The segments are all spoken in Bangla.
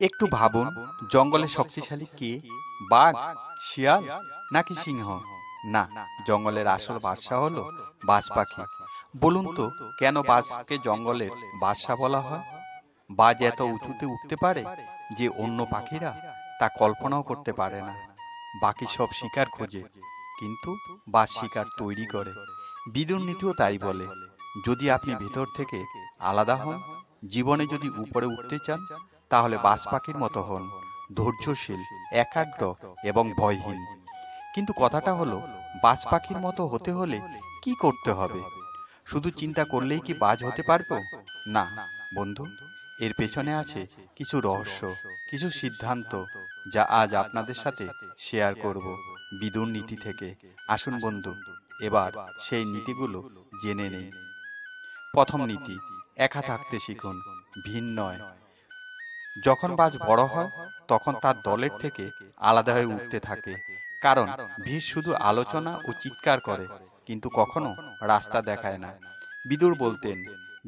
একটু ভাবুন, জঙ্গলে শক্তিশালী কে? বাঘ, শিয়াল নাকি সিংহ? না, জঙ্গলের আসল বাদশা হলো বাজ পাখি। বলুন তো, কেন বাজকে জঙ্গলের বাদশা বলা হয়? বাজ এত উঁচুতে উঠতে পারে যে অন্য পাখিরা তা কল্পনাও করতে পারে না। বাকি সব শিকার খোঁজে, কিন্তু বাজ শিকার তৈরি করে। বিদুর নীতিও তাই বলে, যদি আপনি ভেতর থেকে আলাদা হন, জীবনে যদি উপরে উঠতে চান, তাহলে বাজ পাখির মতো হন, ধৈর্যশীল, একাগ্র এবং ভয়হীন। কিন্তু কথাটা হলো, বাজ পাখির মতো হতে হলে কি করতে হবে? শুধু চিন্তা করলেই কি বাজ হতে পারবো? না বন্ধু, এর পেছনে আছে কিছু রহস্য, কিছু সিদ্ধান্ত, যা আজ আপনাদের সাথে শেয়ার করব বিদুর নীতি থেকে। আসুন বন্ধু, এবার সেই নীতিগুলো জেনে নেই। প্রথম নীতি, একা থাকতে শিখুন, ভিন্ন নয়। যখন বাজ বড় হয়, তখন তার দলের থেকে আলাদা হয়ে উঠতে থাকে। কারণ ভিড় শুধু আলোচনা ও চিৎকার করে, কিন্তু কখনো রাস্তা দেখায় না। বিদুর বলতেন,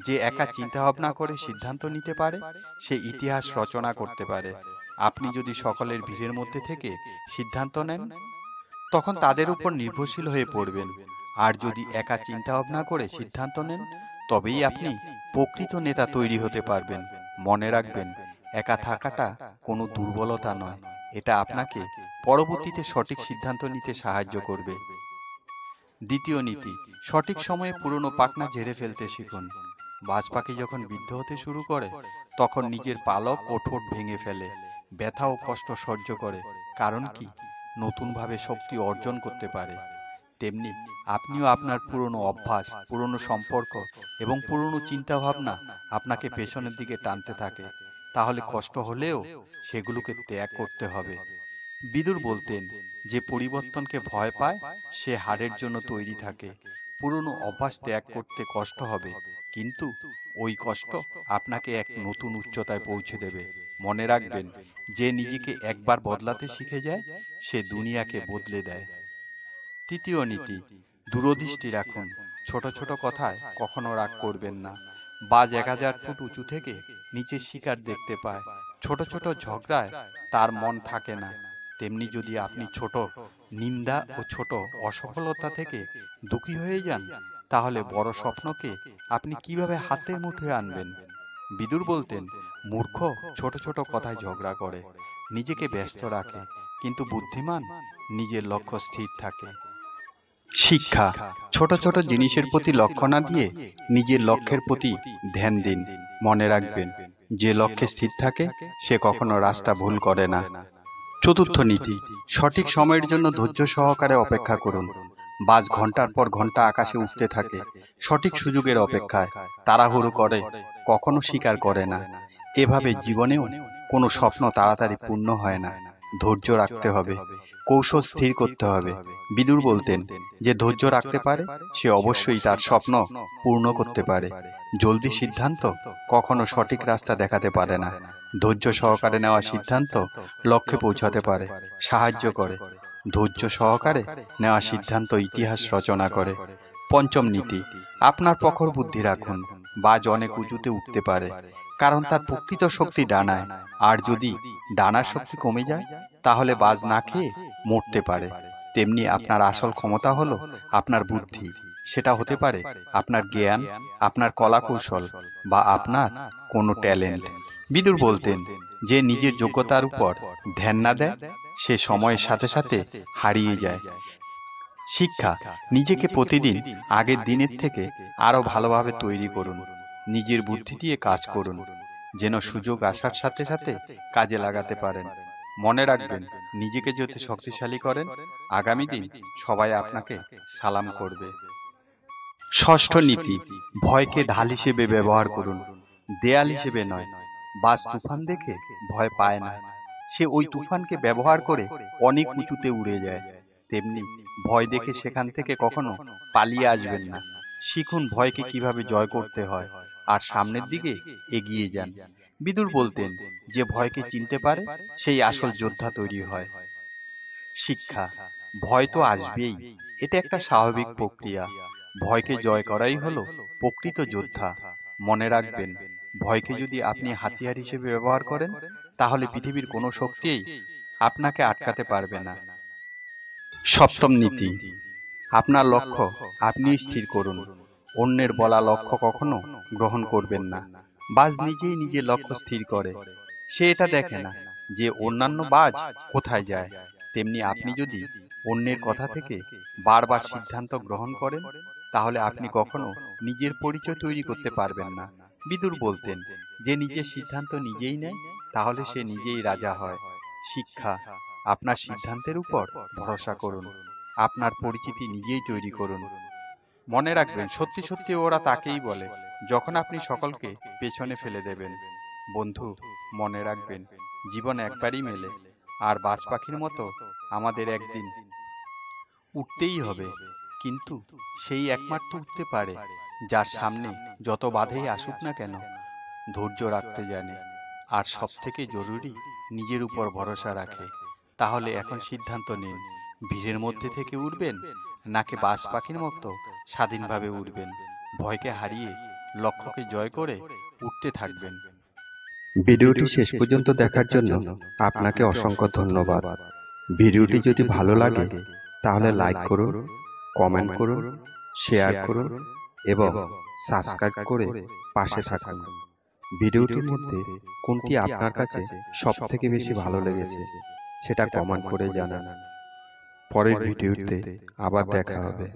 যে একা চিন্তা ভাবনা করে সিদ্ধান্ত নিতে পারে, সে ইতিহাস রচনা করতে পারে। আপনি যদি সকলের ভিড়ের মধ্যে থেকে সিদ্ধান্ত নেন, তখন তাদের উপর নির্ভরশীল হয়ে পড়বেন। আর যদি একা চিন্তা ভাবনা করে সিদ্ধান্ত নেন, তবেই আপনি প্রকৃত নেতা তৈরি হতে পারবেন। মনে রাখবেন, একা থাকাটা কোনো দুর্বলতা নয়, এটা আপনাকে পরবর্তীতে সঠিক সিদ্ধান্ত নিতে সাহায্য করবে। দ্বিতীয় নীতি, সঠিক সময়ে পুরনো পাখনা ঝেড়ে ফেলতে শিখুন। বাজ পাখি যখন বৃদ্ধ হতে শুরু করে, তখন নিজের পালক ও ঠোঁট ভেঙে ফেলে, ব্যথা ও কষ্ট সহ্য করে। কারণ কি? নতুনভাবে শক্তি অর্জন করতে পারে। তেমনি আপনিও আপনার পুরনো অভ্যাস, পুরনো সম্পর্ক এবং পুরনো চিন্তাভাবনা আপনাকে পেছনের দিকে টানতে থাকে। তাহলে কষ্ট হলেও সেগুলোকে ত্যাগ করতে হবে। বিদুর বলতেন, যে পরিবর্তনকে ভয় পায় সে হারের জন্য তৈরি থাকে। পুরনো অভ্যাস ত্যাগ করতে কষ্ট হবে, কিন্তু ওই কষ্ট আপনাকে এক নতুন উচ্চতায় পৌঁছে দেবে। মনে রাখবেন, যে নিজেকে একবার বদলাতে শিখে যায়, সে দুনিয়াকে বদলে দেয়। তৃতীয় নীতি, দূরদৃষ্টি রাখুন। ছোট ছোট কথায় কখনো রাগ করবেন না। বাজ 1000 ফুট উঁচু থেকে নিচে শিকার দেখতে পায়। ছোট ছোট ঝগড়ায় তার মন থাকে না। তেমনি যদি আপনি ছোট নিন্দা ও ছোট অসফলতা থেকে দুঃখী হয়ে যান, তাহলে বড় স্বপ্নকে আপনি কিভাবে হাতের মুঠোয় আনবেন? বিদুর বলতেন, মূর্খ ছোট ছোট কথায় ঝগড়া করে, নিজেকে ব্যস্ত রাখে, কিন্তু বুদ্ধিমান নিজের লক্ষ্য স্থির থাকে। শিক্ষা, ছোট ছোট জিনিসের প্রতি লক্ষ্য না দিয়ে নিজের লক্ষ্যের প্রতি ধ্যান দিন। মনে রাখবেন, যে লক্ষ্যে স্থির থাকে সে কখনো রাস্তা ভুল করে না। চতুর্থ নীতি, সঠিক সময়ের জন্য ধৈর্য সহকারে অপেক্ষা করুন। বাজ ঘন্টার পর ঘন্টা আকাশে উঠতে থাকে, সঠিক সুযোগের অপেক্ষায়। তাড়াহুড়ো করে কখনো স্বীকার করে না। এভাবে জীবনেও কোনো স্বপ্ন তাড়াতাড়ি পূর্ণ হয় না। ধৈর্য রাখতে হবে, কৌশল স্থির করতে হবে। বিদুর বলতেন, যে ধৈর্য রাখতে পারে সে অবশ্যই তার স্বপ্ন পূর্ণ করতে পারে। জলদি সিদ্ধান্ত কখনো সঠিক রাস্তা দেখাতে পারে না। ধৈর্য সহকারে নেওয়া সিদ্ধান্ত লক্ষ্যে পৌঁছাতে পারে, সাহায্য করে। ধৈর্য সহকারে নেওয়া সিদ্ধান্ত ইতিহাস রচনা করে। পঞ্চম নীতি, আপনার প্রখর বুদ্ধি রাখুন। বাজ অনেক উঁচুতে উঠতে পারে, কারণ তার প্রকৃত শক্তি ডানায়। আর যদি ডানার শক্তি কমে যায়, তাহলে বাজ না খেয়ে মরতে পারে। তেমনি আপনার আসল ক্ষমতা হলো আপনার বুদ্ধি। সেটা হতে পারে আপনার জ্ঞান, আপনার কলা কৌশল, বা আপনার কোনো ট্যালেন্ট। বিদুর বলতেন, যে নিজের যোগ্যতার উপর ধ্যান না দেয়, সে সময়ের সাথে সাথে হারিয়ে যায়। শিক্ষা, নিজেকে প্রতিদিন আগের দিনের থেকে আরো ভালোভাবে তৈরি করুন। নিজের বুদ্ধি দিয়ে কাজ করুন, যেন সুযোগ আসার সাথে সাথে কাজে লাগাতে পারেন। মনে রাখবেন, নিজেকে যদি শক্তিশালী করেন, আগামী দিন সবাই আপনাকে সালাম করবে। ষষ্ঠ নীতি, ভয়কে ঢাল হিসেবে ব্যবহার করুন, দেয়াল হিসেবে নয়। বাজ তুফান দেখে ভয় পায় না, সে ওই তুফানকে ব্যবহার করে অনেক উঁচুতে উড়ে যায়। তেমনি ভয় দেখে সেখান থেকে কখনো পালিয়ে আসবেন না। শিখুন ভয়কে কিভাবে জয় করতে হয়, আর সামনের দিকে এগিয়ে যান। বিদুর বলতেন, যে ভয়কে চিনতে পারে সেই আসল যোদ্ধা তৈরি হয়। শিক্ষা, ভয় তো আসবেই, এটা একটা স্বাভাবিক প্রক্রিয়া। ভয়কে জয় করাই হলো প্রকৃত যোদ্ধা। মনে রাখবেন, ভয়কে যদি আপনি হাতিয়ার হিসেবে ব্যবহার করেন, তাহলে পৃথিবীর কোনো শক্তিই আপনাকে আটকাতে পারবে না। সপ্তম নীতি, আপনার লক্ষ্য আপনি স্থির করুন। অন্যের বলা লক্ষ্য কখনো গ্রহণ করবেন না। বাজ নিজেই নিজের লক্ষ্য স্থির করে, সে এটা দেখে না যে অন্যান্য বাজ কোথায় যায়। তেমনি আপনি যদি অন্যের কথা থেকে বারবার সিদ্ধান্ত গ্রহণ করেন, তাহলে আপনি কখনো নিজের পরিচয় তৈরি করতে পারবেন না। বিদুর বলতেন, যে নিজের সিদ্ধান্ত নিজেই নেয় তাহলে সে নিজেই রাজা হয়। শিক্ষা, আপনার সিদ্ধান্তের উপর ভরসা করুন। আপনার পরিচিতি নিজেই তৈরি করুন। মনে রাখবেন, সত্যি সত্যি ওরা তাকেই বলে যখন আপনি সকলকে পেছনে ফেলে দেবেন। বন্ধু, মনে রাখবেন, জীবন একবারই মেলে, আর বাজ পাখির মতো আমাদের একদিন উঠতেই হবে। কিন্তু সেই একমাত্র উঠতে পারে যার সামনে যত বাধাই আসুক না কেন ধৈর্য রাখতে জানে, আর সব থেকে জরুরি নিজের উপর ভরসা রাখে। তাহলে এখন সিদ্ধান্ত নিন, ভিড়ের মধ্যে থেকে উঠবেন নাকি বাজ পাখির মতো স্বাধীনভাবে উঠবেন। ভয়কে হারিয়ে লক্ষ্যকে জয় করে উঠতে থাকবেন। ভিডিওটি শেষ পর্যন্ত দেখার জন্য আপনাকে অসংখ্য ধন্যবাদ। ভিডিওটি যদি ভালো লাগে তাহলে লাইক করুন, কমেন্ট করুন, শেয়ার করুন এবং সাবস্ক্রাইব করে পাশে থাকুন। ভিডিওটির মধ্যে কোনটি আপনার কাছে সবথেকে বেশি ভালো লেগেছে সেটা কমেন্ট করে জানান। পরের ভিডিওতে আবার দেখা হবে।